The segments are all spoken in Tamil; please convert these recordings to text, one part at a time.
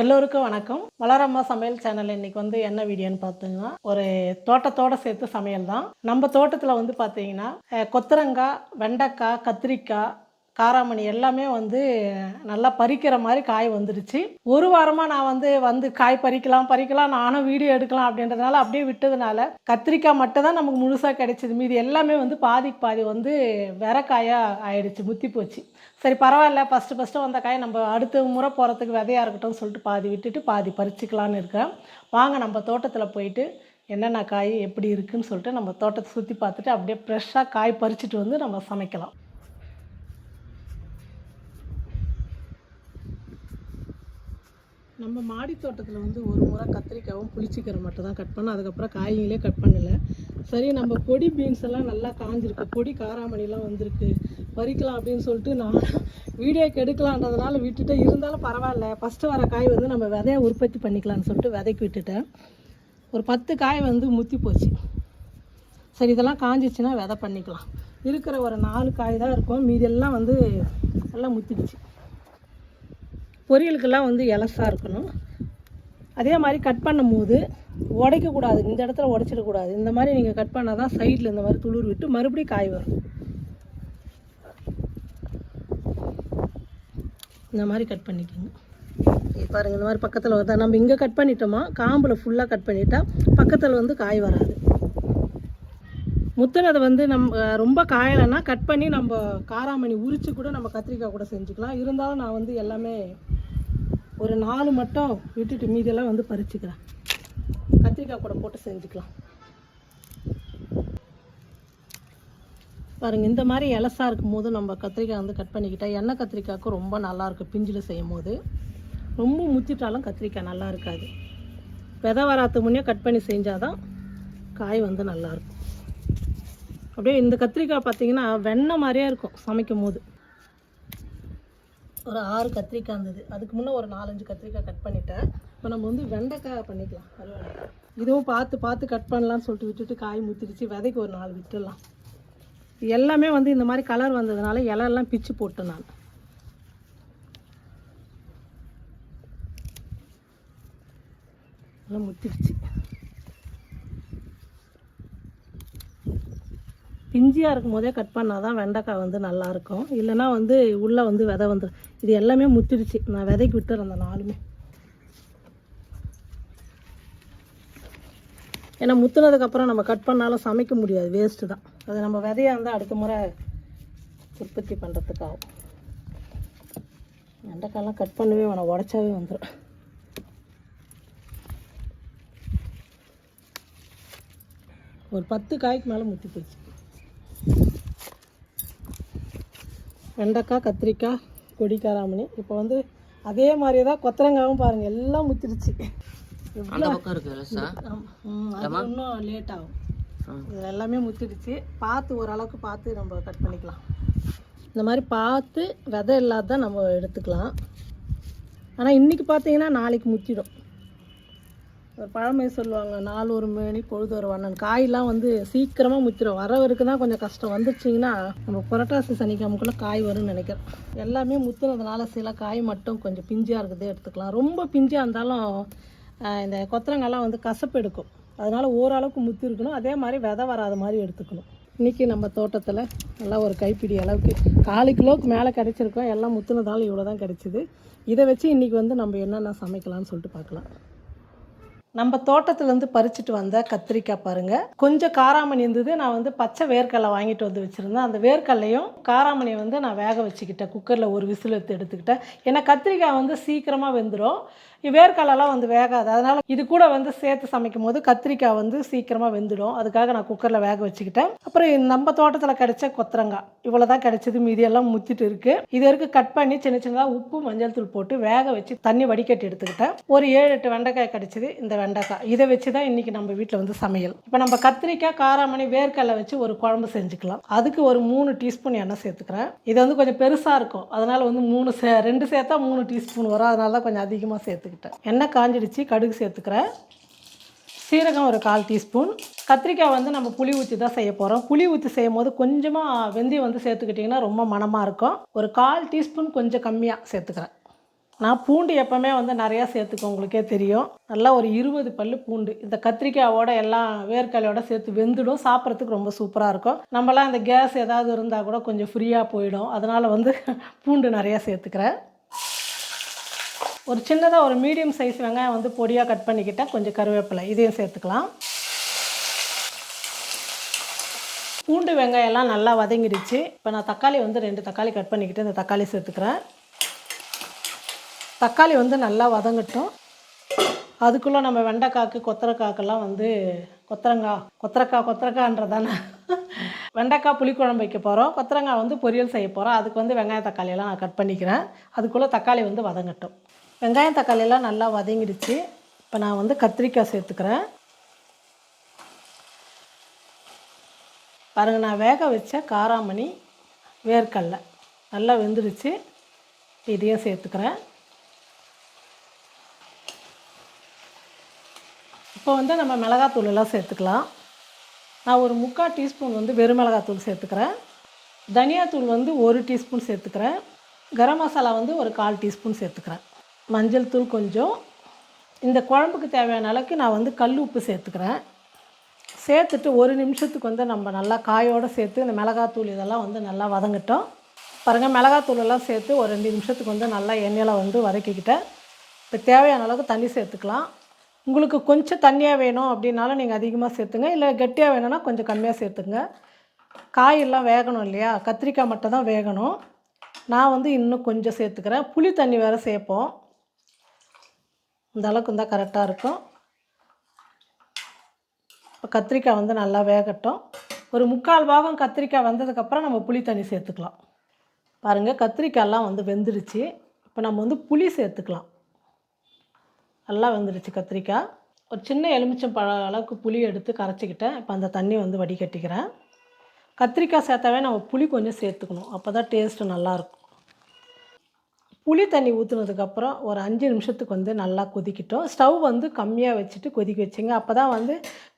எல்லோருக்கும் வணக்கம். வளரம்மா சமையல் சேனல் இன்னைக்கு என்ன வீடியோன்னு பார்த்தீங்கன்னா, ஒரு தோட்டத்தோட சேர்த்து சமையல் தான். நம்ம தோட்டத்துல பார்த்தீங்கன்னா, கொத்தரங்காய், வெண்டைக்காய், கத்திரிக்காய், காராமணி எல்லாமே நல்லா பறிக்கிற மாரி காய் வந்துடுச்சு. ஒரு வாரமா நான் வந்து காய் பறிக்கலாம் நானும் வீடியோ எடுக்கலாம் அப்படின்றதுனால அப்படியே விட்டதுனால, கத்திரிக்காய் மட்டும் தான் நமக்கு முழுசா கிடைச்சது. மீதி எல்லாமே பாதிக்கு பாதி வெரைக்காயா ஆயிடுச்சு, முத்தி போச்சு. சரி பரவாயில்ல, ஃபஸ்ட்டு வந்த காய் நம்ம அடுத்த முறை போகிறதுக்கு விதையா இருக்கட்டும்னு சொல்லிட்டு பாதி விட்டுட்டு பாதி பறிச்சுக்கலான்னு இருக்கேன். வாங்க நம்ம தோட்டத்தில் போயிட்டு என்னென்ன காய் எப்படி இருக்குன்னு சொல்லிட்டு நம்ம தோட்டத்தை சுற்றி பார்த்துட்டு அப்படியே ஃப்ரெஷ்ஷாக காய் பறிச்சுட்டு நம்ம சமைக்கலாம். நம்ம மாடி தோட்டத்தில் ஒரு முறை கத்திரிக்காயும் புளிச்சிக்கரை மட்டும் தான் கட் பண்ணோம். அதுக்கப்புறம் காய்களே கட் பண்ணலை. சரி நம்ம கொடி பீன்ஸ் எல்லாம் நல்லா காஞ்சிருக்கு, கொடி காராமணிலாம் வந்திருக்கு, பறிக்கலாம் அப்படின்னு சொல்லிட்டு நான் வீடியோக்கு எடுக்கலான்றதுனால விட்டுட்டேன். இருந்தாலும் பரவாயில்ல, ஃபஸ்ட்டு வர காய் நம்ம விதையை உற்பத்தி பண்ணிக்கலான்னு சொல்லிட்டு விதைக்கு விட்டுட்டேன். ஒரு 10 காய் முத்தி போச்சு. சரி இதெல்லாம் காஞ்சிச்சுன்னா விதை பண்ணிக்கலாம். இருக்கிற ஒரு 4 காய் தான் இருக்கும், மீதெல்லாம் நல்லா முத்திடுச்சு. பொரியலுக்கெல்லாம் இலசாக இருக்கணும். அதே மாதிரி கட் பண்ணும் போது உடைக்கக்கூடாது, இந்த இடத்துல உடைச்சிடக்கூடாது. இந்த மாதிரி நீங்கள் கட் பண்ணால் தான் சைடில் இந்த மாதிரி துளிர் விட்டு மறுபடியும் காய் வரும். இந்த மாதிரி கட் பண்ணிக்கோங்க. பாருங்கள், இந்த மாதிரி பக்கத்தில் வருதா? நம்ம இங்கே கட் பண்ணிட்டோமா, காம்பில் ஃபுல்லாக கட் பண்ணிட்டா பக்கத்தில் காய் வராது. முத்துனதை நம்ம ரொம்ப காயலைன்னா கட் பண்ணி நம்ம காராமணி உரித்து கூட நம்ம கத்திரிக்காய் கூட செஞ்சுக்கலாம். இருந்தாலும் நான் எல்லாமே ஒரு 4 மட்டும் விட்டுட்டு மீதெல்லாம் பறிச்சுக்கிறேன். கத்திரிக்காய் கூட போட்டு செஞ்சுக்கலாம். பாருங்கள், இந்த மாதிரி இலசாக இருக்கும் போது நம்ம கத்திரிக்காய் கட் பண்ணிக்கிட்டால் எண்ணெய் கத்திரிக்காய்க்கும் ரொம்ப நல்லாயிருக்கும். பிஞ்சில் செய்யும் போது ரொம்ப முத்திட்டாலும் கத்திரிக்காய் நல்லா இருக்காது. விதை வராத்து முன்னே கட் பண்ணி செஞ்சால் தான் காய் நல்லாயிருக்கும். அப்படியே இந்த கத்திரிக்காய் பார்த்திங்கன்னா வெண்ணெய் மாதிரியே இருக்கும் சமைக்கும் போது. ஒரு 6 கத்திரிக்காய் இருந்தது, அதுக்கு முன்னே ஒரு 4-5 கத்திரிக்காய் கட் பண்ணிட்டேன். இப்போ நம்ம வெண்டைக்காய் பண்ணிக்கலாம். இதுவும் பார்த்து கட் பண்ணலான்னு சொல்லிட்டு விட்டுட்டு காய் முத்திடுச்சு. விதைக்கு ஒரு 4 விட்டுடலாம். எல்லாமே இந்த மாதிரி கலர் வந்ததுனால இலையெல்லாம் பிச்சு போட்டேன் நான். எல்லாம் முத்திடுச்சு. பிஞ்சியாக இருக்கும் போதே கட் பண்ணால் தான் வெண்டைக்காய் நல்லாயிருக்கும். இல்லைனா உள்ளே விதை வந்துடும். இது எல்லாமே முத்திடுச்சு. நான் விதைக்கு விட்டுறேன் அந்த 4மே. ஏன்னா முத்துனதுக்கப்புறம் நம்ம கட் பண்ணாலும் சமைக்க முடியாது, வேஸ்ட்டு தான். அது நம்ம விதையாக இருந்தால் அடுத்த முறை உற்பத்தி பண்ணுறதுக்காகும். வெண்டைக்காயெல்லாம் கட் பண்ணவே வேணாம், உடச்சாவே வந்துடும். ஒரு 10 காய்க்கு மேலே முத்தி போயிடுச்சு. வெண்டைக்காய், கத்திரிக்காய், கொடி காராமணி. இப்போ அதே மாதிரியே தான் கொத்தரங்காயும் பாருங்கள், எல்லாம் முத்திடுச்சு. இன்னும் லேட் ஆகும். இது எல்லாமே முத்திடுச்சு. பார்த்து ஓரளவுக்கு பார்த்து நம்ம கட் பண்ணிக்கலாம். இந்த மாதிரி பார்த்து விதை இல்லாத நம்ம எடுத்துக்கலாம். ஆனால் இன்றைக்கி பார்த்தீங்கன்னா நாளைக்கு முத்திடும். ஒரு பழமையை சொல்லுவாங்க, நாள் ஒரு மேனி பொழுது ஒரு வண்ணன். காயெல்லாம் சீக்கிரமாக முத்திடும். வரவருக்கு தான் கொஞ்சம் கஷ்டம். வந்துடுச்சிங்கன்னா நம்ம புரட்டாசி சனிக்கிழமைக்குள்ளே காய் வரும்னு நினைக்கிறேன். எல்லாமே முத்துனதுனால சில காய் மட்டும் கொஞ்சம் பிஞ்சாக இருக்குதே எடுத்துக்கலாம். ரொம்ப பிஞ்சாக இருந்தாலும் இந்த கொத்தரங்காய்லாம் கசப்பு எடுக்கும். அதனால் ஓரளவுக்கு முத்தி இருக்கணும். அதே மாதிரி விதை வராத மாதிரி எடுத்துக்கணும். இன்றைக்கி நம்ம தோட்டத்தில் நல்லா ஒரு கைப்பிடி அளவுக்கு 4 கிலோவுக்கு மேலே கிடச்சிருக்கோம். எல்லாம் முத்துனதால் இவ்வளோ தான் கிடச்சிது. இதை வச்சு இன்றைக்கி நம்ம என்னென்ன சமைக்கலாம்னு சொல்லிட்டு பார்க்கலாம். நம்ம தோட்டத்துலேருந்து பறிச்சுட்டு வந்த கத்திரிக்காய் பாருங்கள், கொஞ்சம் காராமணி இருந்தது. நான் பச்சை வேர்க்கடலை வாங்கிட்டு வச்சுருந்தேன். அந்த வேர்க்கடலையும் காராமணியை நான் வேக வச்சுக்கிட்டேன். குக்கரில் ஒரு விசில் எடுத்துக்கிட்டேன். ஏன்னா கத்திரிக்காய் சீக்கிரமாக வெந்துடும், வேர்க்கடலைலாம் வேகாது. அதனால் இது கூட சேர்த்து சமைக்கும் போது கத்திரிக்காய் சீக்கிரமாக வெந்துடும். அதுக்காக நான் குக்கரில் வேக வச்சுக்கிட்டேன். அப்புறம் நம்ம தோட்டத்தில் கிடைச்ச கொத்தரங்காய் இவ்வளோ தான் கிடைச்சிது. மீதியெல்லாம் முத்திட்டு இருக்குது. இது வரைக்கும் கட் பண்ணி சின்ன சின்னதாக உப்பு மஞ்சள் தூள் போட்டு வேக வச்சு தண்ணி வடிகட்டி எடுத்துக்கிட்டேன். ஒரு 7-8 வெண்டைக்காய் கிடைச்சிது. இந்த வெண்டைக்காய் இதை வச்சு தான் இன்றைக்கி நம்ம வீட்டில் சமையல். இப்போ நம்ம கத்திரிக்காய், காராமணி, வேர்க்கடலை வச்சு ஒரு குழம்பு செஞ்சுக்கலாம். அதுக்கு ஒரு 3 டீஸ்பூன் எண்ணெய் சேர்த்துக்கிறேன். இது கொஞ்சம் பெருசாக இருக்கும், அதனால் 2 சேர்த்தா 3 டீஸ்பூன் வரும். அதனால தான் கொஞ்சம் அதிகமாக சேர்த்துக்கிட்டேன். எண்ணெய் காஞ்சிடுச்சு, கடுகு சேர்த்துக்கிறேன். சீரகம் ஒரு 1/4 டீஸ்பூன். கத்திரிக்காய் நம்ம புளி ஊற்றி தான் செய்ய போகிறோம். புளி ஊற்றி செய்யும் போது கொஞ்சமாக வெந்தயம் சேர்த்துக்கிட்டிங்கன்னா ரொம்ப மணமாக இருக்கும். ஒரு 1/4 டீஸ்பூன் கொஞ்சம் கம்மியாக சேர்த்துக்கிறேன். நான் பூண்டு எப்போவுமே வந்து நிறையா சேர்த்துக்கோ, உங்களுக்கே தெரியும். நல்லா ஒரு 20 பல்லு பூண்டு இந்த கத்திரிக்காயோட எல்லாம் வேர்க்கடலையோட சேர்த்து வெந்துடும். சாப்பிட்றதுக்கு ரொம்ப சூப்பராக இருக்கும். நம்மலாம் இந்த கேஸ் ஏதாவது இருந்தால் கூட கொஞ்சம் ஃப்ரீயாக போயிடும். அதனால் வந்து பூண்டு நிறையா சேர்த்துக்கிறேன். ஒரு சின்னதாக ஒரு மீடியம் சைஸ் வெங்காயம் வந்து பொடியாக கட் பண்ணிக்கிட்டேன். கொஞ்சம் கருவேப்பிலை இதையும் சேர்த்துக்கலாம். பூண்டு வெங்காயம்லாம் நல்லா வதங்கிடுச்சு. இப்போ நான் தக்காளி வந்து 2 தக்காளி கட் பண்ணிக்கிட்டு இந்த தக்காளி சேர்த்துக்கிறேன். தக்காளி வந்து நல்லா வதங்கட்டும். அதுக்குள்ளே நம்ம வெண்டைக்காய்க்கு கொத்தரக்காய்க்கெல்லாம் வந்து கொத்தரக்காய்ன்றதானே வெண்டைக்காய் புளிக்குழம்பு வைக்க போகிறோம். கொத்தரங்காய் வந்து பொரியல் செய்ய போகிறோம். அதுக்கு வந்து வெங்காயம் தக்காளியெல்லாம் நான் கட் பண்ணிக்கிறேன். அதுக்குள்ளே தக்காளி வந்து வதங்கட்டும். வெங்காயம் தக்காளியெல்லாம் நல்லா வதங்கிடுச்சு. இப்போ நான் வந்து கத்திரிக்காய் சேர்த்துக்கிறேன். பாருங்கள், நான் வேக வச்ச காராமணி வேர்க்கடலை நல்லா வெந்துடுச்சு. இதையும் சேர்த்துக்கிறேன். இப்போ வந்து நம்ம மிளகாத்தூள் எல்லாம் சேர்த்துக்கலாம். நான் ஒரு 3/4 டீஸ்பூன் வந்து வெறும் மிளகாத்தூள் சேர்த்துக்கிறேன். தனியாத்தூள் வந்து 1 டீஸ்பூன் சேர்த்துக்கிறேன். கரம் மசாலா வந்து ஒரு 1/4 டீஸ்பூன் சேர்த்துக்கிறேன். மஞ்சள் தூள் கொஞ்சம். இந்த குழம்புக்கு தேவையான அளவுக்கு நான் வந்து கல் உப்பு சேர்த்துக்கிறேன். சேர்த்துட்டு 1 நிமிஷத்துக்கு வந்து நம்ம நல்லா காயோடு சேர்த்து இந்த மிளகாத்தூள் இதெல்லாம் வந்து நல்லா வதங்கட்டும். பாருங்கள், மிளகாத்தூள் எல்லாம் சேர்த்து ஒரு 2 நிமிஷத்துக்கு வந்து நல்லா எண்ணெயில் வந்து வதக்கிக்கிட்டேன். இப்போ தேவையான அளவுக்கு தண்ணி சேர்த்துக்கலாம். உங்களுக்கு கொஞ்சம் தண்ணியாக வேணும் அப்படின்னாலும் நீங்கள் அதிகமாக சேர்த்துங்க. இல்லை கெட்டியாக வேணும்னா கொஞ்சம் கம்மியாக சேர்த்துங்க. காயெல்லாம் வேகணும் இல்லையா, கத்திரிக்காய் மட்டும் தான் வேகணும். நான் வந்து இன்னும் கொஞ்சம் சேர்த்துக்கிறேன். புளி தண்ணி வேறு சேர்ப்போம். இந்த அளவுக்கு இருந்தால் கரெக்டாக இருக்கும். இப்போ கத்திரிக்காய் வந்து நல்லா வேகட்டும். ஒரு 3/4 பாகம் கத்திரிக்காய் வந்ததுக்கப்புறம் நம்ம புளி தண்ணி சேர்த்துக்கலாம். பாருங்கள், கத்திரிக்காயெல்லாம் வந்து வெந்துடுச்சு. இப்போ நம்ம வந்து புளி சேர்த்துக்கலாம். நல்லா வெந்துடுச்சு கத்திரிக்காய். ஒரு சின்ன எலுமிச்சம்பழம் அளவுக்கு புளி எடுத்து கரைச்சிக்கிட்டேன். இப்போ அந்த தண்ணி வந்து வடிகட்டிக்கிறேன். கத்திரிக்காய் சேர்த்தாவே நம்ம புளி கொஞ்சம் சேர்த்துக்கணும், அப்போ தான் டேஸ்ட்டு நல்லாயிருக்கும். புளி தண்ணி ஊற்றுனதுக்கப்புறம் ஒரு 5 நிமிஷத்துக்கு வந்து நல்லா கொதிக்கிட்டோம். ஸ்டவ் வந்து கம்மியாக வச்சுட்டு கொதிக்க வச்சுங்க. அப்போ தான் வந்து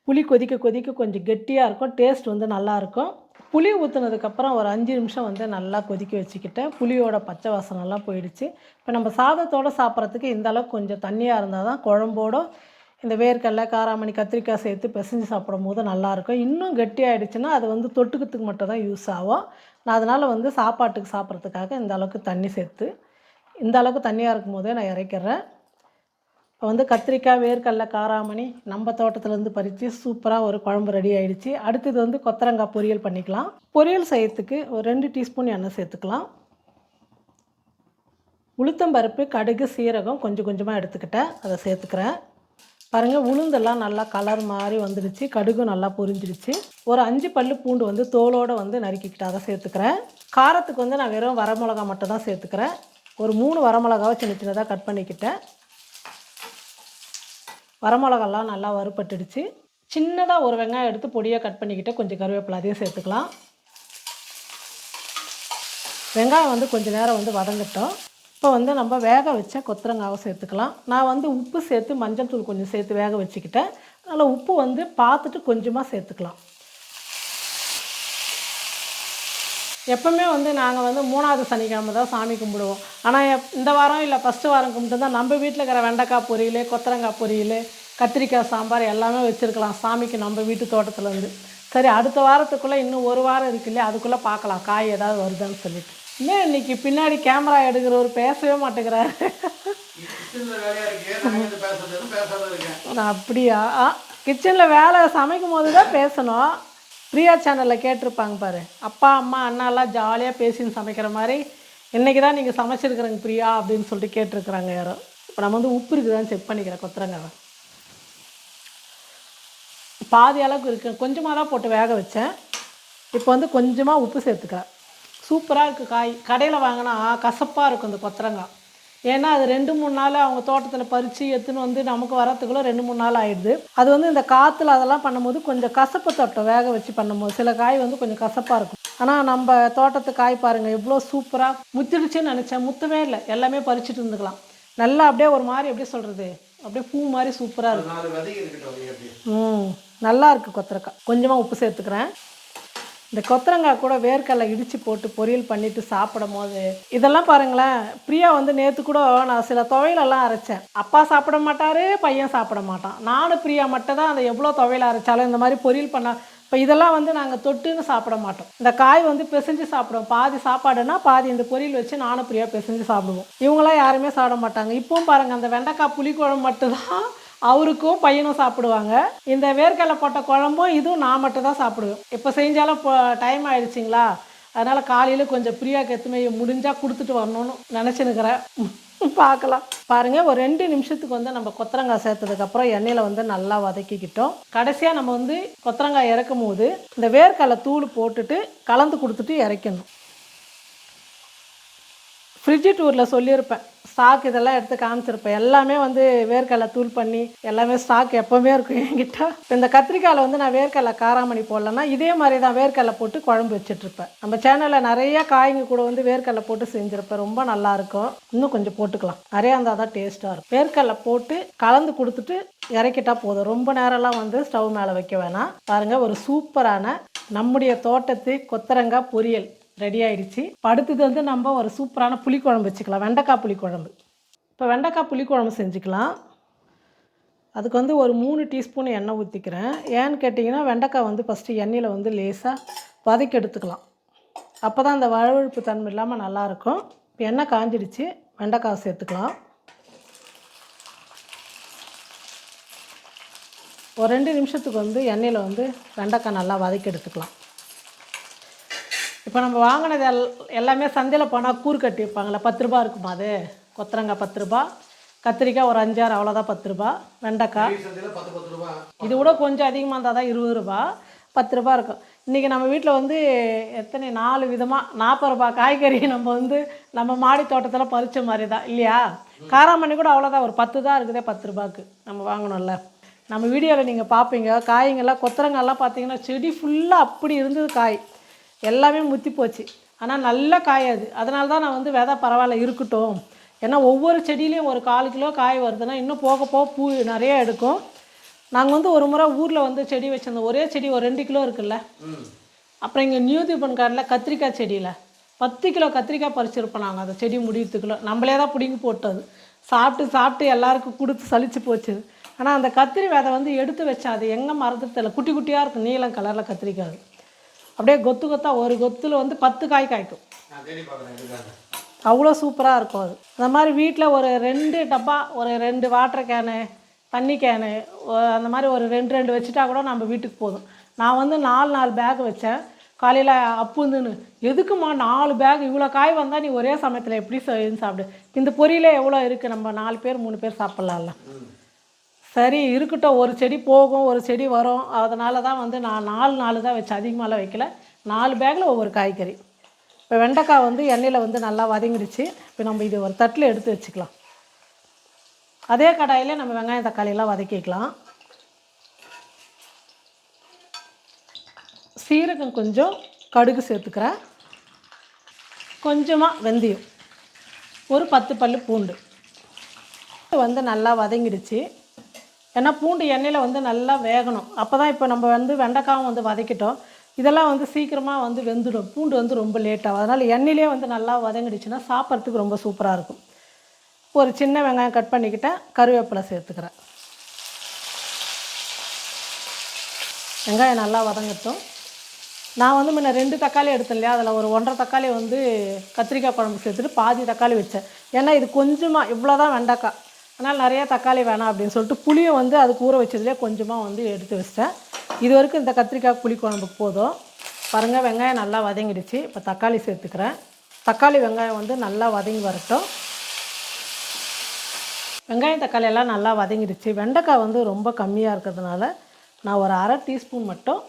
புளி கொதிக்க கொதிக்க கொஞ்சம் கெட்டியாக இருக்கும், டேஸ்ட் வந்து நல்லாயிருக்கும். புளி ஊற்றுனதுக்கப்புறம் ஒரு 5 நிமிஷம் வந்து நல்லா கொதிக்க வச்சுக்கிட்டேன். புளியோட பச்சை வாசனைலாம் போயிடுச்சு. இப்போ நம்ம சாதத்தோடு சாப்பிட்றதுக்கு இந்த அளவுக்கு கொஞ்சம் தண்ணியாக இருந்தால் தான் குழம்போடு இந்த வேர்க்கடலை காராமணி கத்திரிக்காய் சேர்த்து பிசைஞ்சு சாப்பிடும் போது நல்லாயிருக்கும். இன்னும் கெட்டியாகிடுச்சுன்னா அது வந்து தொட்டுக்கிறதுக்கு மட்டும் தான் யூஸ் ஆகும். நான் அதனால் வந்து சாப்பாட்டுக்கு சாப்பிட்றதுக்காக இந்த அளவுக்கு தண்ணி சேர்த்து இந்த அளவுக்கு தண்ணியாக இருக்கும் போதே நான் இறக்கிறேன். இப்போ வந்து கத்திரிக்காய் வேர்க்கடலை காராமணி நம்ம தோட்டத்துலேருந்து பறித்து சூப்பராக ஒரு குழம்பு ரெடி ஆகிடுச்சு. அடுத்தது வந்து கொத்தரங்காய் பொரியல் பண்ணிக்கலாம். பொரியல் செய்யறதுக்கு ஒரு 2 டீஸ்பூன் எண்ணெய் சேர்த்துக்கலாம். உளுத்தம்பருப்பு கடுகு சீரகம் கொஞ்சம் கொஞ்சமாக எடுத்துக்கிட்டேன், அதை சேர்த்துக்கிறேன். பாருங்கள், உளுந்தெல்லாம் நல்லா கலர் மாதிரி வந்துடுச்சு. கடுகும் நல்லா பொரிஞ்சிடுச்சு. ஒரு 5 பல்லு பூண்டு வந்து தோலோடு வந்து நறுக்கிக்கிட்டு அதை சேர்த்துக்கிறேன். காரத்துக்கு வந்து நான் வெறும் வரமிளகா மட்டும் தான் சேர்த்துக்கிறேன். ஒரு 3 வரமிளகாவை சின்ன சின்னதாக கட் பண்ணிக்கிட்டேன். வரமிளகாலாம் நல்லா வறுபட்டுடுச்சு. சின்னதாக ஒரு வெங்காயம் எடுத்து பொடியாக கட் பண்ணிக்கிட்டு கொஞ்சம் கருவேப்பிலை அதையும் சேர்த்துக்கலாம். வெங்காயம் வந்து கொஞ்சம் நேரம் வந்து வதங்கட்டும். இப்போ வந்து நம்ம வேக வச்ச கொத்தரங்காவை சேர்த்துக்கலாம். நான் வந்து உப்பு சேர்த்து மஞ்சள் தூள் கொஞ்சம் சேர்த்து வேக வச்சுக்கிட்டேன். அதனால் உப்பு வந்து பார்த்துட்டு கொஞ்சமாக சேர்த்துக்கலாம். எப்போவுமே வந்து நாங்கள் வந்து 3வது சனிக்கிழமை தான் சாமி கும்பிடுவோம். ஆனால் இந்த வாரம் இல்லை ஃபஸ்ட்டு வாரம் கும்பிட்டு தான் நம்ம வீட்டில் இருக்கிற வெண்டைக்காய் பொரியல், கொத்தரங்காய் பொரியல், கத்திரிக்காய் சாம்பார் எல்லாமே வச்சுருக்கலாம் சாமிக்கு நம்ம வீட்டு தோட்டத்துலேருந்து. சரி, அடுத்த வாரத்துக்குள்ளே இன்னும் 1 வாரம் இருக்கு இல்லையா, அதுக்குள்ளே பார்க்கலாம் காய் ஏதாவது வருதான்னு சொல்லிட்டு. இல்லை, இன்றைக்கி பின்னாடி கேமரா எடுக்கிறவர் பேசவே மாட்டேங்கிறாரு. அப்படியா? கிச்சனில் வேலை சமைக்கும் போது தான் பேசணும். பிரியா சேனலில் கேட்டிருப்பாங்க பாரு, அப்பா அம்மா அண்ணாலாம் ஜாலியாக பேசின்னு சமைக்கிற மாதிரி இன்றைக்கி தான் நீங்கள் சமைச்சிருக்கிறீங்க பிரியா அப்படின்னு சொல்லிட்டு கேட்டிருக்கிறாங்க யாரோ. இப்போ நம்ம வந்து உப்பு இருக்குதான்னு செக் பண்ணிக்கிறேன். கொத்தரங்காய் பாதி அளவுக்கு இருக்குது, கொஞ்சமாக தான் போட்டு வேக வச்சேன். இப்போ வந்து கொஞ்சமாக உப்பு சேர்த்துக்கிறேன். சூப்பராக இருக்குது காய். கடையில் வாங்கினா கசப்பாக இருக்கும் இந்த கொத்தரங்காய். ஏன்னா அது 2-3 நாள் அவங்க தோட்டத்தில் பறித்து எடுத்துன்னு வந்து நமக்கு வரத்துக்குள்ளே 2-3 நாள் ஆகிடுது. அது வந்து இந்த காற்றுல அதெல்லாம் பண்ணும்போது கொஞ்சம் கசப்பு தொட்டம் வேக வச்சு பண்ணும்போது சில காய் வந்து கொஞ்சம் கசப்பாக இருக்கும். ஆனால் நம்ம தோட்டத்து காய் பாருங்கள் எவ்வளோ சூப்பராக முத்திடுச்சுன்னு நினச்சேன். முத்தவே இல்லை, எல்லாமே பறிச்சுட்டு இருந்துக்கலாம். நல்லா அப்படியே ஒரு மாதிரி எப்படி சொல்கிறது, அப்படியே பூ மாதிரி சூப்பராக இருக்குது. நல்லா இருக்குது கொத்தரக்காய். கொஞ்சமாக உப்பு சேர்த்துக்கிறேன். இந்த கொத்தரங்காய் கூட வேர்க்கடலை இடித்து போட்டு பொரியல் பண்ணிவிட்டு சாப்பிடும் போது இதெல்லாம் பாருங்களேன். பிரியா வந்து நேற்று கூட நான் சில துவையலெல்லாம் அரைச்சேன். அப்பா சாப்பிட மாட்டார், பையன் சாப்பிட மாட்டான். நானும் பிரியா மட்டும் தான் அந்த எவ்வளோ துவையல் அரைச்சாலும் இந்த மாதிரி பொரியல் பண்ணால் இப்போ இதெல்லாம் வந்து நாங்கள் தொட்டுன்னு சாப்பிட மாட்டோம். இந்த காய் வந்து பிசைஞ்சு சாப்பிடுவோம். பாதி சாப்பாடுனா பாதி இந்த பொரியல் வச்சு நானும் பிரியா பிசைஞ்சு சாப்பிடுவோம். இவங்களாம் யாருமே சாப்பிட மாட்டாங்க. இப்போவும் பாருங்கள், அந்த வெண்டைக்காய் புளிக்குழம்பு மட்டும்தான் அவருக்கும் பையனும் சாப்பிடுவாங்க. இந்த வேர்க்கடலை போட்ட குழம்பும் இதுவும் நான் மட்டும் தான் சாப்பிடுவேன். இப்போ செஞ்சாலும் இப்போ டைம் ஆகிடுச்சிங்களா, அதனால் காலையில் கொஞ்சம் பிரியாவுக்கு எத்துமே முடிஞ்சால் கொடுத்துட்டு வரணும்னு நினச்சினுக்கிறேன். பார்க்கலாம். பாருங்கள், ஒரு 2 நிமிஷத்துக்கு வந்து நம்ம கொத்தரங்காய் சேர்த்ததுக்கப்புறம் எண்ணெயில் வந்து நல்லா வதக்கிக்கிட்டோம். கடைசியாக நம்ம வந்து கொத்தரங்காய் இறக்கும் போது இந்த வேர்க்கடலை தூள் போட்டுட்டு கலந்து கொடுத்துட்டு இறக்கணும். ஃப்ரிட்ஜு டூரில் சொல்லியிருப்பேன், ஸ்டாக் இதெல்லாம் எடுத்து காமிச்சிருப்பேன். எல்லாமே வந்து வேர்க்கடலை தூள் பண்ணி எல்லாமே ஸ்டாக் எப்போவுமே இருக்கும் என்கிட்ட. இந்த கத்திரிக்காயில் வந்து நான் வேர்க்கடலை காராமணி போடலன்னா இதே மாதிரி தான் வேர்க்கடலை போட்டு குழம்பு வச்சிட்ருப்பேன். நம்ம சேனலில் நிறையா காய்ங்க கூட வந்து வேர்க்கடலை போட்டு செஞ்சுருப்பேன். ரொம்ப நல்லாயிருக்கும். இன்னும் கொஞ்சம் போட்டுக்கலாம், நிறையா இருந்தால் தான் டேஸ்ட்டாக இருக்கும். வேர்க்கடலை போட்டு கலந்து கொடுத்துட்டு இறக்கிட்டா போதும். ரொம்ப நேரம்லாம் வந்து ஸ்டவ் மேலே வைக்க வேணாம். பாருங்கள், ஒரு சூப்பரான நம்முடைய தோட்டத்து கொத்தரங்காய் பொரியல் ரெடி ஆகிடுச்சு. அடுத்தது வந்து நம்ம ஒரு சூப்பரான புளிக்குழம்பு வச்சுக்கலாம், வெண்டைக்காய் புளிக்குழம்பு. இப்போ வெண்டைக்காய் புளிக்குழம்பு செஞ்சுக்கலாம். அதுக்கு வந்து ஒரு 3 டீஸ்பூன் எண்ணெய் ஊற்றிக்கிறேன். ஏன்னு கேட்டிங்கன்னா, வெண்டைக்காய் வந்து ஃபஸ்ட்டு எண்ணெயில் வந்து லேசாக வதக்கி எடுத்துக்கலாம். அப்போ தான் அந்த வழுவழுப்பு தன்மை இல்லாமல் நல்லாயிருக்கும். இப்போ எண்ணெய் காஞ்சிடுச்சு, வெண்டைக்காய் சேர்த்துக்கலாம். ஒரு 2 நிமிஷத்துக்கு வந்து எண்ணெயில் வந்து வெண்டைக்காய் நல்லா வதக்கி எடுத்துக்கலாம். இப்போ நம்ம வாங்கினது எல்லாமே சந்தையில் போனால் கூறு கட்டி வைப்பாங்களே, 10 ரூபா இருக்குமா அது? கொத்தரங்காய் 10 ரூபா, கத்திரிக்காய் ஒரு 5-6 அவ்வளோதான் 10 ரூபா, வெண்டைக்காய் இது கூட கொஞ்சம் அதிகமாக இருந்தால் தான் 20 ரூபா, 10 ரூபா இருக்கும். இன்றைக்கி நம்ம வீட்டில் வந்து எத்தனை 4 விதமாக 40 ரூபா காய்கறி நம்ம வந்து நம்ம மாடி தோட்டத்தில் பறித்த மாதிரி தான் இல்லையா? காராமணி கூட அவ்வளோதான், ஒரு 10 தான் இருக்குதே 10 ரூபாய்க்கு நம்ம வாங்கணும்ல. நம்ம வீடியோவில் நீங்கள் பார்ப்பீங்க, காய்ங்கெல்லாம் கொத்தரங்காயெல்லாம் பார்த்தீங்கன்னா செடி ஃபுல்லாக அப்படி இருந்தது, காய் எல்லாமே முத்தி போச்சு. ஆனால் நல்ல காய் அது. அதனால தான் நான் வந்து விதை பரவாயில்ல இருக்கட்டும், ஏன்னா ஒவ்வொரு செடியிலையும் ஒரு 1/4 கிலோ காய் வருதுன்னா இன்னும் போக போக பூ நிறைய எடுக்கும். நாங்கள் வந்து ஒரு முறை ஊரில் வந்து செடி வச்சுருந்தோம். ஒரே செடி ஒரு 2 கிலோ இருக்குல்ல. அப்புறம் இங்கே நியூ தீபன் கார்டில் கத்திரிக்காய் செடியில் 10 கிலோ கத்திரிக்காய் பறிச்சிருப்போம் நாங்கள். அந்த செடி முடியறதுக்குள்ளே நம்மளே தான் பிடிங்கி போட்டது. சாப்பிட்டு சாப்பிட்டு எல்லாருக்கும் கொடுத்து சலிச்சு போச்சு. ஆனால் அந்த கத்திரி விதை வந்து எடுத்து வச்சா அது எங்கே மறந்துட்டு தெரியல. குட்டி குட்டியாக இருக்கும், நீலம் கலரில் கத்திரிக்காய். அப்படியே கொத்து கொத்தாக ஒரு கொத்தில் வந்து 10 காய் காய்க்கும். அவ்வளோ சூப்பராக இருக்கும் அது. அந்த மாதிரி வீட்டில் ஒரு 2 டப்பா, ஒரு 2 வாட்டர் கேனு, தண்ணி கேனு, அந்த மாதிரி ஒரு 2 வச்சுட்டா கூட நம்ம வீட்டுக்கு போதும். நான் வந்து 4 பேக் வச்சேன். காலையில் அப்புந்துன்னு, எதுக்குமா 4 பேக், இவ்வளோ காய் வந்தால் நீ ஒரே சமயத்தில் எப்படி சாப்பிடு, இந்த பொரியலே எவ்வளோ இருக்குது, நம்ம 4 பேர் 3 பேர் சாப்பிட்லாம்ல. சரி இருக்கட்டும், ஒரு செடி போகும் ஒரு செடி வரும், அதனால தான் வந்து நான் 4 தான் வச்சேன், அதிகமாகலாம் வைக்கல. 4 பேக்கில் ஒவ்வொரு காய்கறி. இப்போ வெண்டைக்காய் வந்து எண்ணெயில் வந்து நல்லா வதங்கிடுச்சு. இப்போ நம்ம இது ஒரு தட்டில் எடுத்து வச்சுக்கலாம். அதே கடாயிலே நம்ம வெங்காயம் தக்காளியெல்லாம் வதக்கிக்கலாம். சீரகம் கொஞ்சம், கடுகு சேர்த்துக்கிறேன், கொஞ்சமாக வெந்தயம், ஒரு 10 பல் பூண்டு வந்து நல்லா வதங்கிடுச்சு. ஏன்னா பூண்டு எண்ணெயில் வந்து நல்லா வேகணும். அப்போ தான் இப்போ நம்ம வந்து வெண்டைக்காயும் வந்து வதக்கிட்டோம், இதெல்லாம் வந்து சீக்கிரமாக வந்து வெந்துடும். பூண்டு வந்து ரொம்ப லேட்டாகும். அதனால் எண்ணெயிலே வந்து நல்லா வதங்கிடுச்சுன்னா சாப்பிட்றதுக்கு ரொம்ப சூப்பராக இருக்கும். ஒரு சின்ன வெங்காயம் கட் பண்ணிக்கிட்டேன், கருவேப்பிலை சேர்த்துக்கிறேன். வெங்காயம் நல்லா வதங்கட்டும். நான் வந்து முன்ன 2 தக்காளி எடுத்தேன் இல்லையா, அதில் ஒரு 1.5 தக்காளி வந்து கத்திரிக்காய் குழம்பு சேர்த்துட்டு பாதி தக்காளி வச்சேன். ஏன்னா இது கொஞ்சமாக இவ்வளோ தான் வெண்டைக்காய், அதனால் நிறையா தக்காளி வேணாம் அப்படின்னு சொல்லிட்டு புளியை வந்து அதுக்கு ஊற வச்சதுலேயே கொஞ்சமாக வந்து எடுத்து வச்சிட்டேன். இது வரைக்கும் இந்த கத்திரிக்காய் புளி குழம்புக்கு போதும். பாருங்கள், வெங்காயம் நல்லா வதங்கிடுச்சு. இப்போ தக்காளி சேர்த்துக்கிறேன். தக்காளி வெங்காயம் வந்து நல்லா வதங்கி வரட்டும். வெங்காயம் தக்காளி எல்லாம் நல்லா வதங்கிடுச்சு. வெண்டைக்காய் வந்து ரொம்ப கம்மியாக இருக்கிறதுனால நான் ஒரு 1/2 டீஸ்பூன் மட்டும்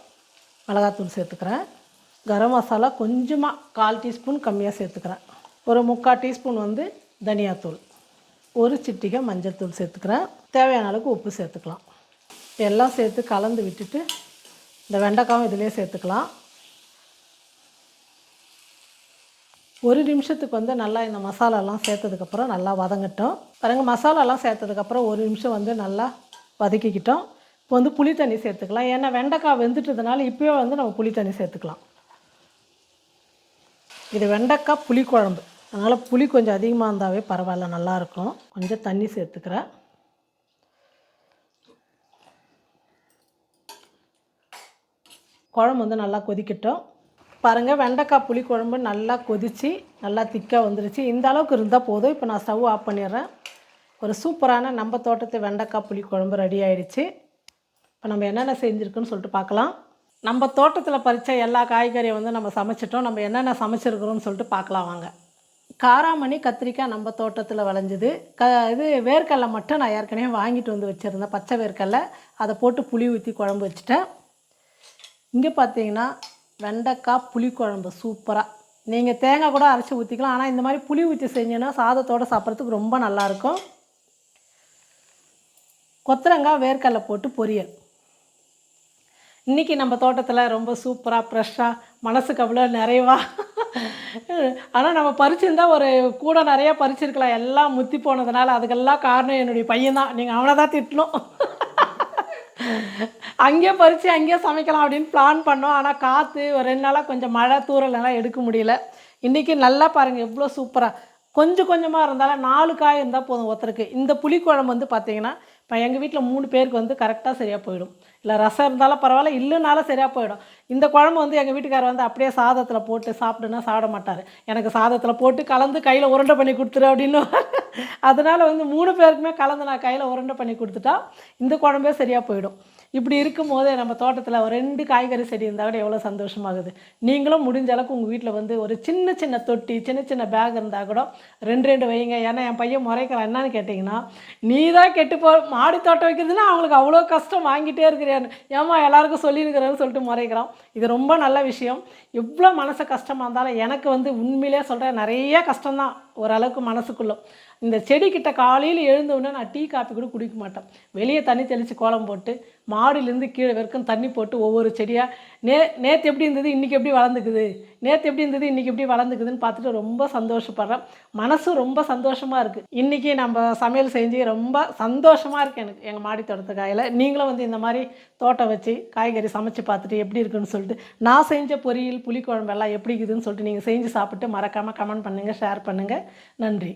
மிளகாத்தூள் சேர்த்துக்கிறேன். கரம் மசாலா கொஞ்சமாக 1/4 டீஸ்பூன் கம்மியாக சேர்த்துக்கிறேன். ஒரு 3/4 டீஸ்பூன் வந்து தனியாத்தூள், ஒரு சிட்டிகை மஞ்சள் தூள் சேர்த்துக்கிறேன். தேவையான அளவுக்கு உப்பு சேர்த்துக்கலாம். எல்லாம் சேர்த்து கலந்து விட்டுட்டு இந்த வெண்டைக்காயும் இதிலே சேர்த்துக்கலாம். 1 நிமிஷத்துக்கு வந்து நல்லா இந்த மசாலாலாம் சேர்த்ததுக்கப்புறம் நல்லா வதங்கட்டும். பாருங்கள், மசாலாலாம் சேர்த்ததுக்கப்புறம் 1 நிமிஷம் வந்து நல்லா வதக்கிக்கிட்டோம். இப்போ வந்து புளி தண்ணி சேர்த்துக்கலாம். ஏன்னா வெண்டைக்காய் வெந்துட்டதுனால இப்போயே வந்து நம்ம புளி தண்ணி சேர்த்துக்கலாம். இது வெண்டைக்காய் புளிக்குழம்பு, அதனால் புளி கொஞ்சம் அதிகமாக இருந்தாவே பரவாயில்ல, நல்லாயிருக்கும். கொஞ்சம் தண்ணி சேர்த்துக்கிறேன். குழம்பு வந்து நல்லா கொதிக்கட்டும். பாருங்கள், வெண்டைக்காய் புளிக்குழம்பு நல்லா கொதித்து நல்லா திக்காக வந்துருச்சு. இந்த அளவுக்கு இருந்தால் போதும். இப்போ நான் ஸ்டவ் ஆஃப் பண்ணிடுறேன். ஒரு சூப்பரான நம்ம தோட்டத்து வெண்டைக்காய் புளிக்குழம்பு ரெடி ஆகிடுச்சு. இப்போ நம்ம என்னென்ன செஞ்சுருக்குன்னு சொல்லிட்டு பார்க்கலாம். நம்ம தோட்டத்தில் பறித்த எல்லா காய்கறியும் வந்து நம்ம சமைச்சிட்டோம். நம்ம என்னென்ன சமைச்சிருக்கிறோம்னு சொல்லிட்டு பார்க்கலாம் வாங்க. காராமணி கத்திரிக்காய் நம்ம தோட்டத்தில் விளைஞ்சிது. இது வேர்க்கடலை மட்டும் நான் ஏற்கனவே வாங்கிட்டு வந்து வச்சுருந்தேன், பச்சை வேர்க்கடலை. அதை போட்டு புளி ஊற்றி குழம்பு வச்சுட்டேன். இங்கே பார்த்தீங்கன்னா வெண்டைக்காய் புளிக்குழம்பு சூப்பராக. நீங்கள் தேங்காய் கூட அரைச்சி ஊற்றிக்கலாம், ஆனால் இந்த மாதிரி புளி ஊற்றி செஞ்சோன்னா சாதத்தோடு சாப்பிட்றதுக்கு ரொம்ப நல்லாயிருக்கும். கொத்தரங்காய் வேர்க்கடலை போட்டு பொரியல். இன்றைக்கி நம்ம தோட்டத்தில் ரொம்ப சூப்பராக ஃப்ரெஷ்ஷாக மனசுக்கு அவ்வளோ நிறைவாக. ஆனால் நம்ம பறிச்சிருந்தால் ஒரு கூட நிறையா பறிச்சிருக்கலாம். எல்லாம் முத்தி போனதுனால அதுக்கெல்லாம் காரணம் என்னுடைய பையன்தான். நீங்கள் அவனை தான் திட்டணும். அங்கேயே பறித்து அங்கேயே சமைக்கலாம் அப்படின்னு பிளான் பண்ணோம். ஆனால் காற்று ஒரு 2 நாளாக கொஞ்சம் மழை தூறலெல்லாம் எடுக்க முடியல. இன்றைக்கி நல்லா பாருங்கள் எவ்வளோ சூப்பராக. கொஞ்சம் கொஞ்சமாக இருந்தாலும் 4 காய் இருந்தால் போதும் ஒருத்தருக்கு. இந்த புளிக்குழம்பு வந்து பார்த்திங்கன்னா இப்போ எங்கள் வீட்டில் 3 பேருக்கு வந்து கரெக்டாக சரியாக போயிடும். இல்லை ரசம் இருந்தாலும் பரவாயில்ல, இல்லைனாலும் சரியாக போயிடும். இந்த குழம்பு வந்து எங்கள் வீட்டுக்காரர் வந்து அப்படியே சாதத்தில் போட்டு சாப்பிடுன்னா சாப்பிட மாட்டார். எனக்கு சாதத்தில் போட்டு கலந்து கையில் உருண்டை பண்ணி கொடுத்துரு அப்படின்னு. அதனால் வந்து 3 பேருக்குமே கலந்து நான் கையில் உருண்டை பண்ணி கொடுத்துட்டா இந்த குழம்பே சரியாக போயிடும். இப்படி இருக்கும் போதே நம்ம தோட்டத்தில் ஒரு 2 காய்கறி செடி இருந்தால் கூட எவ்வளோ சந்தோஷமாகுது. நீங்களும் முடிஞ்ச அளவுக்கு உங்கள் வீட்டில் வந்து ஒரு சின்ன சின்ன தொட்டி, சின்ன சின்ன பேக் இருந்தால் கூட 2 வைங்க. ஏன்னா என் பையன் முறைக்கிறான். என்னன்னு கேட்டிங்கன்னா, நீ தான் கெட்டு மாடி தோட்டம் வைக்கிறதுனா அவங்களுக்கு அவ்வளோ கஷ்டம், வாங்கிட்டே இருக்கிறேன்னு. ஏமா எல்லாருக்கும் சொல்லியிருக்கிறேன்னு சொல்லிட்டு முறைக்கிறான். இது ரொம்ப நல்ல விஷயம். எவ்வளோ மனசு கஷ்டமாக இருந்தாலும் எனக்கு வந்து உண்மையிலே சொல்கிறேன், நிறைய கஷ்டம்தான் ஓரளவுக்கு மனசுக்குள்ளே. இந்த செடிக்கிட்ட காலையில் எழுந்தவுடனே நான் டீ காப்பி கூட குடிக்க மாட்டேன். வெளியே தண்ணி தெளித்து கோலம் போட்டு மாடியிலேருந்து கீழே வரைக்கும் தண்ணி போட்டு ஒவ்வொரு செடியாக நேற்று எப்படி இருந்தது இன்றைக்கி எப்படி வளர்ந்துக்குது, நேற்று எப்படி இருந்தது இன்றைக்கி எப்படி வளர்ந்துக்குதுன்னு பார்த்துட்டு ரொம்ப சந்தோஷப்படுறேன். மனசும் ரொம்ப சந்தோஷமாக இருக்குது. இன்றைக்கி நம்ம சமையல் செஞ்சு ரொம்ப சந்தோஷமாக இருக்குது எனக்கு எங்கள் மாடி தோட்டத்து காயில். நீங்களும் வந்து இந்த மாதிரி தோட்டம் வச்சு காய்கறி சமைச்சு பார்த்துட்டு எப்படி இருக்குன்னு சொல்லிட்டு, நான் செஞ்ச பொரியல் புளிக்குழம்பு எல்லாம் எப்படி இருக்குதுன்னு சொல்லிட்டு நீங்கள் செஞ்சு சாப்பிட்டு மறக்காமல் கமெண்ட் பண்ணுங்கள், ஷேர் பண்ணுங்கள். நன்றி.